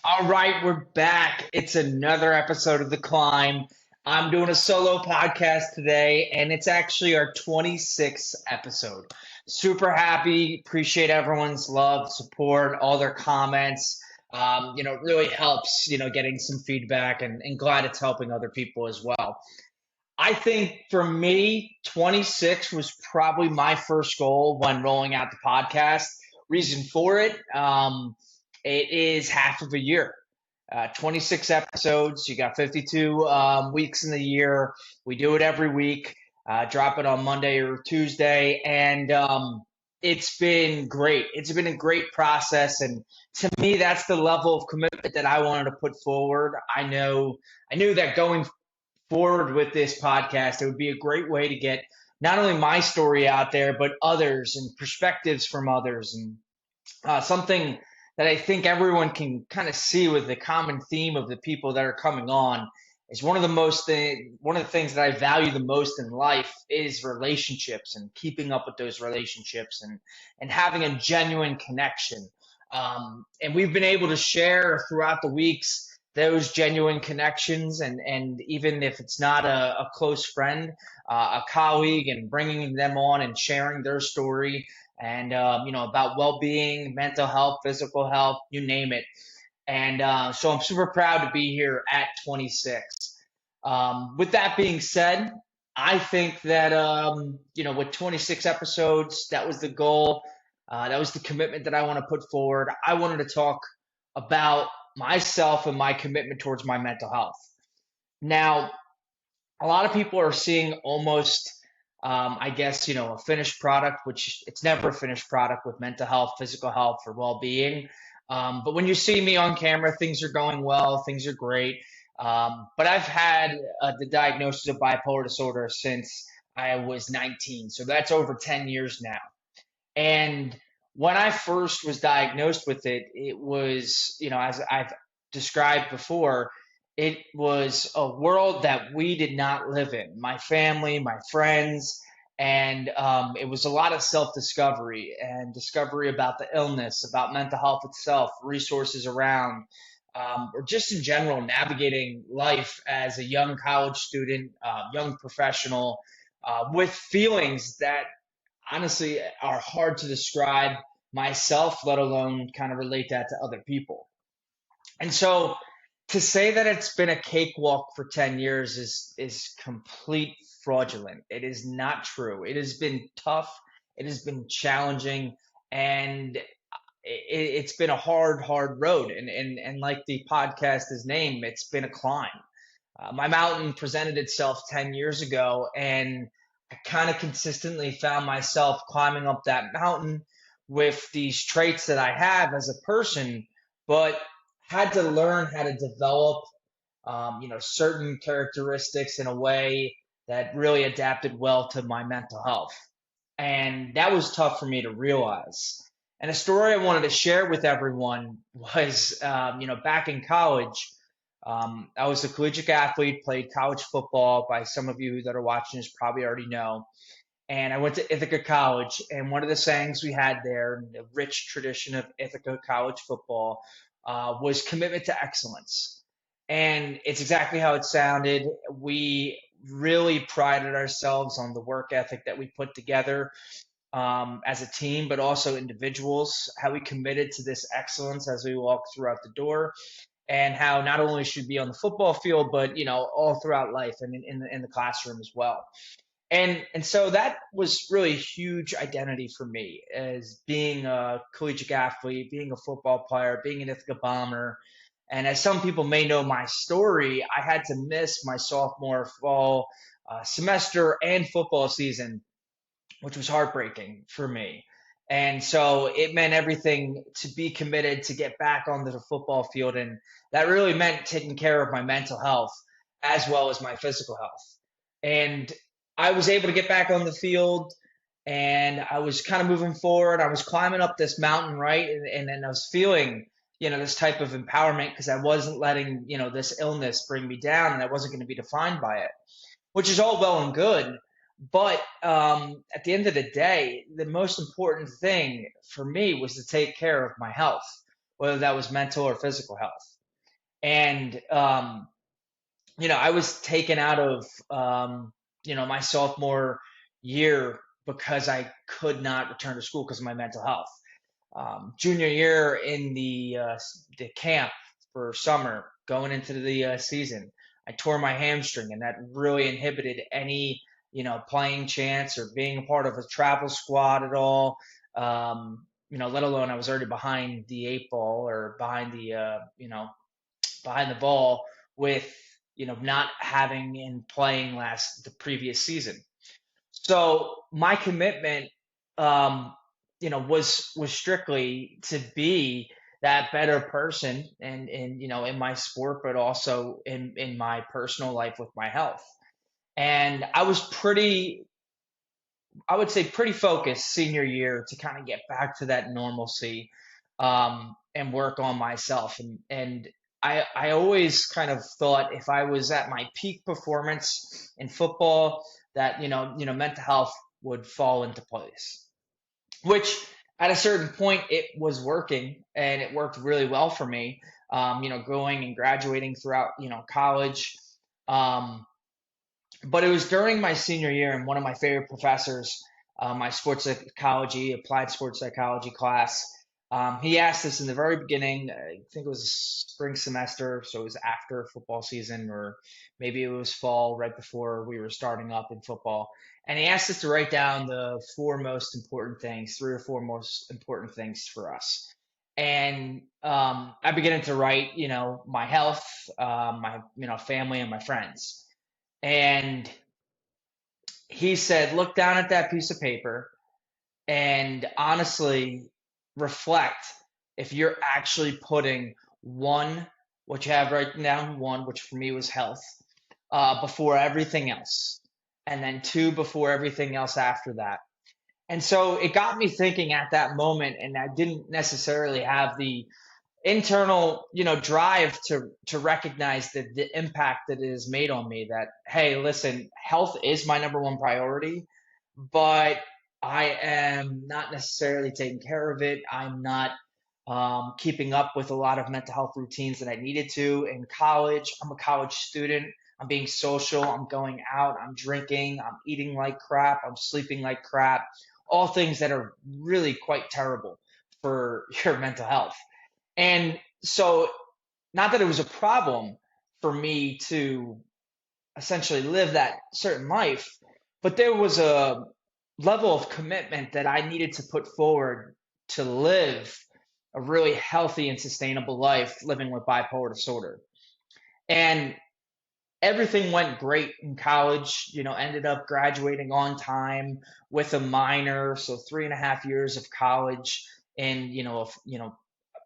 All right, we're back. It's another episode of The Climb. I'm doing a solo podcast today, and it's actually our 26th episode. Super happy. Appreciate everyone's love, support, all their comments. It really helps, getting some feedback and glad it's helping other people as well. I think for me, 26 was probably my first goal when rolling out the podcast. Reason for it, it is half of a year. 26 episodes. You got 52 weeks in the year. We do it every week. Drop it on Monday or Tuesday, and it's been great. It's been a great process, and to me, that's the level of commitment that I wanted to put forward. I knew that going forward with this podcast, it would be a great way to get not only my story out there, but others and perspectives from others, and something that I think everyone can kind of see with the common theme of the people that are coming on is one of the things that I value the most in life is relationships and keeping up with those relationships and having a genuine connection. And we've been able to share throughout the weeks those genuine connections, and even if it's not a close friend, a colleague, and bringing them on and sharing their story and about well-being, mental health, physical health, you name it. And so I'm super proud to be here at 26. With that being said, I think that with 26 episodes, that was the goal. That was the commitment that I want to put forward. I wanted to talk about myself and my commitment towards my mental health. Now, a lot of people are seeing almost I guess, a finished product, which it's never a finished product with mental health, physical health, or well-being. But when you see me on camera, things are going well, things are great. But I've had the diagnosis of bipolar disorder since I was 19. So that's over 10 years now. And when I first was diagnosed with it, it was, as I've described before, it was a world that we did not live in. My family, my friends, and it was a lot of self-discovery and discovery about the illness, about mental health itself, resources around, or just in general navigating life as a young college student, young professional, with feelings that honestly are hard to describe myself, let alone kind of relate that to other people. And so to say that it's been a cakewalk for 10 years is complete fraudulent. It is not true. It has been tough. It has been challenging, and it's been a hard road. And like the podcast is named, it's been a climb. My mountain presented itself 10 years ago, and I kind of consistently found myself climbing up that mountain with these traits that I have as a person, but had to learn how to develop, certain characteristics in a way that really adapted well to my mental health. And that was tough for me to realize. And a story I wanted to share with everyone was, back in college, I was a collegiate athlete, played college football. By some of you that are watching this probably already know. And I went to Ithaca College, and one of the sayings we had there, the rich tradition of Ithaca College football, was commitment to excellence. And it's exactly how it sounded. We really prided ourselves on the work ethic that we put together as a team, but also individuals, how we committed to this excellence as we walked throughout the door, and how not only should be on the football field, but all throughout life and in the classroom as well. And so that was really a huge identity for me as being a collegiate athlete, being a football player, being an Ithaca Bomber. And as some people may know my story, I had to miss my sophomore fall semester and football season, which was heartbreaking for me. And so it meant everything to be committed to get back onto the football field. And that really meant taking care of my mental health as well as my physical health. And I was able to get back on the field, and I was kind of moving forward. I was climbing up this mountain, right? And I was feeling, this type of empowerment because I wasn't letting, this illness bring me down, and I wasn't going to be defined by it, which is all well and good. But at the end of the day, the most important thing for me was to take care of my health, whether that was mental or physical health. And I was taken out of my sophomore year because I could not return to school because of my mental health. Junior year in the camp for summer, going into the season, I tore my hamstring, and that really inhibited any playing chance or being a part of a travel squad at all. Let alone I was already behind the eight ball or behind the ball with not having and playing the previous season. So my commitment, was strictly to be that better person, and in my sport, but also in my personal life with my health. And I was I would say, pretty focused senior year to kind of get back to that normalcy, and work on myself. And I always kind of thought if I was at my peak performance in football, that mental health would fall into place. Which at a certain point it was working, and it worked really well for me. Going and graduating throughout college. Um, but it was during my senior year, and one of my favorite professors, my applied sports psychology class, he asked us in the very beginning. I think it was a spring semester, so it was after football season, or maybe it was fall, right before we were starting up in football. And he asked us to write down the four most important things, three or four most important things for us. And I began to write, my health, my family, and my friends. And he said, look down at that piece of paper and honestly reflect if you're actually putting one, what you have written down, one, which for me was health, before everything else. And then two, before everything else after that. And so it got me thinking at that moment, and I didn't necessarily have the internal drive to recognize the impact that it has made on me. That, hey, listen, health is my number one priority, but I am not necessarily taking care of it. I'm not keeping up with a lot of mental health routines that I needed to in college. I'm a college student. I'm being social. I'm going out. I'm drinking. I'm eating like crap. I'm sleeping like crap. All things that are really quite terrible for your mental health. And so, not that it was a problem for me to essentially live that certain life, but there was a level of commitment that I needed to put forward to live a really healthy and sustainable life living with bipolar disorder. And everything went great in college, ended up graduating on time with a minor. So 3.5 years of college, and,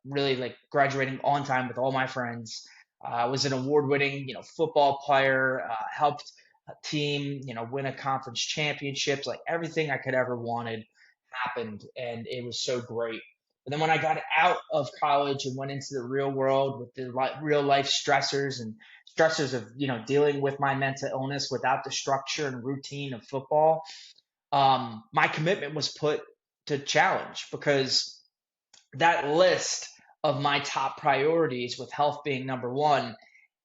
really like graduating on time with all my friends. Was an award-winning, football player. Helped a team, win a conference championships. Like everything I could ever wanted happened, and it was so great. But then when I got out of college and went into the real world with the real life stressors of dealing with my mental illness without the structure and routine of football, my commitment was put to challenge, because that list of my top priorities, with health being number one,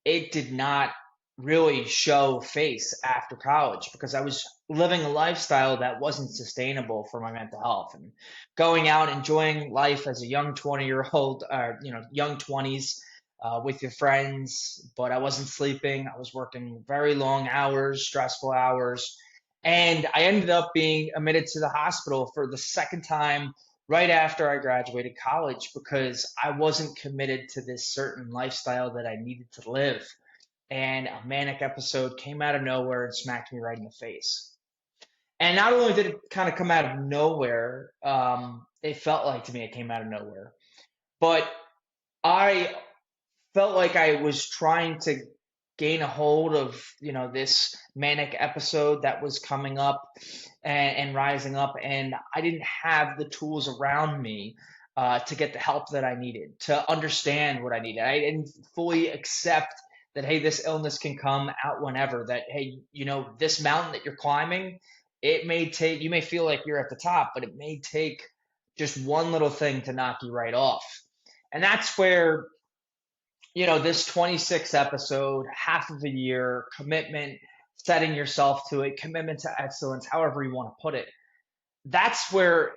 it did not really show face after college, because I was living a lifestyle that wasn't sustainable for my mental health, and going out enjoying life as a young 20-year-old, young 20s, with your friends. But I wasn't sleeping. I was working very long hours, stressful hours, and I ended up being admitted to the hospital for the second time right after I graduated college, because I wasn't committed to this certain lifestyle that I needed to live. And a manic episode came out of nowhere and smacked me right in the face. And not only did it kind of come out of nowhere, it felt like to me it came out of nowhere, but I felt like I was trying to gain a hold of this manic episode that was coming up, and rising up, and I didn't have the tools around me to get the help that I needed, to understand what I needed. I didn't fully accept that, hey, this illness can come out whenever. That, hey, this mountain that you're climbing, it may take, you may feel like you're at the top, but it may take just one little thing to knock you right off. And that's where this 26th episode, half of a year, commitment, setting yourself to it, commitment to excellence, however you want to put it. That's where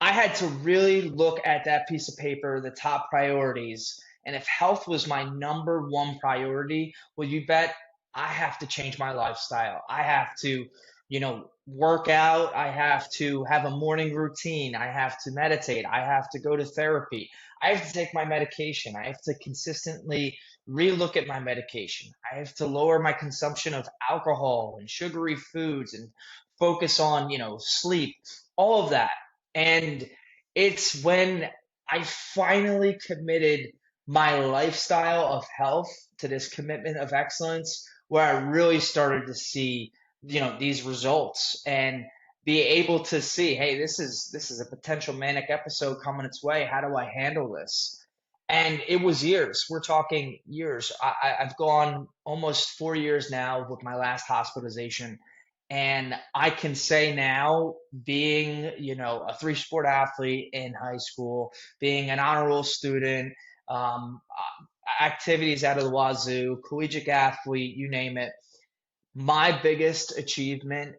I had to really look at that piece of paper, the top priorities. And if health was my number one priority, well, you bet I have to change my lifestyle. I have to, work out. I have to have a morning routine. I have to meditate. I have to go to therapy. I have to take my medication. I have to consistently relook at my medication. I have to lower my consumption of alcohol and sugary foods and focus on, sleep, all of that. And it's when I finally committed my lifestyle of health to this commitment of excellence where I really started to see, these results and be able to see, hey, this is a potential manic episode coming its way. How do I handle this? And it was years. We're talking years. I've gone almost 4 years now with my last hospitalization. And I can say now, being, a three-sport athlete in high school, being an honor roll student, activities out of the wazoo, collegiate athlete, you name it, my biggest achievement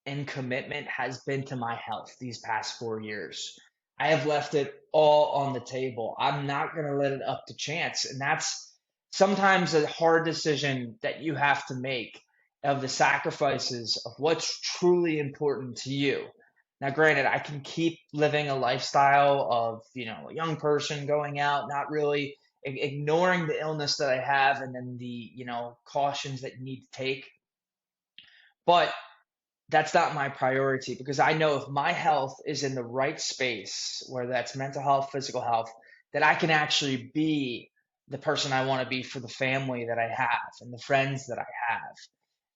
and commitment has been to my health these past 4 years. I have left it all on the table. I'm not going to let it up to chance. And that's sometimes a hard decision that you have to make of the sacrifices of what's truly important to you. Now, granted, I can keep living a lifestyle of, a young person going out, not really ignoring the illness that I have and then the, cautions that you need to take. But that's not my priority because I know if my health is in the right space, whether that's mental health, physical health, that I can actually be the person I want to be for the family that I have and the friends that I have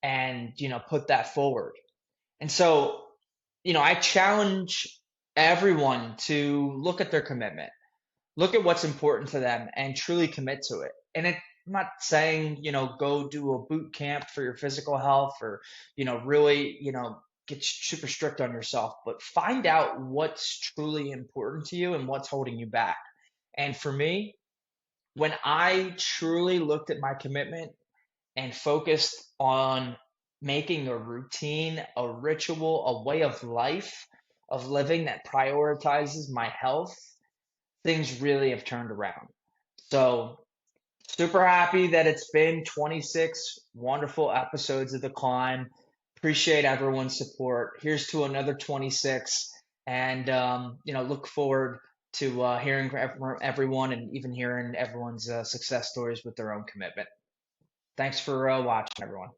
and, put that forward. And so, I challenge everyone to look at their commitment, look at what's important to them and truly commit to it. And I'm not saying, go do a boot camp for your physical health or, really, get super strict on yourself, but find out what's truly important to you and what's holding you back. And for me, when I truly looked at my commitment and focused on making a routine, a ritual, a way of life, of living that prioritizes my health, things really have turned around. So, super happy that it's been 26 wonderful episodes of The Climb. Appreciate everyone's support. Here's to another 26. And, look forward to hearing from everyone and even hearing everyone's success stories with their own commitment. Thanks for watching, everyone.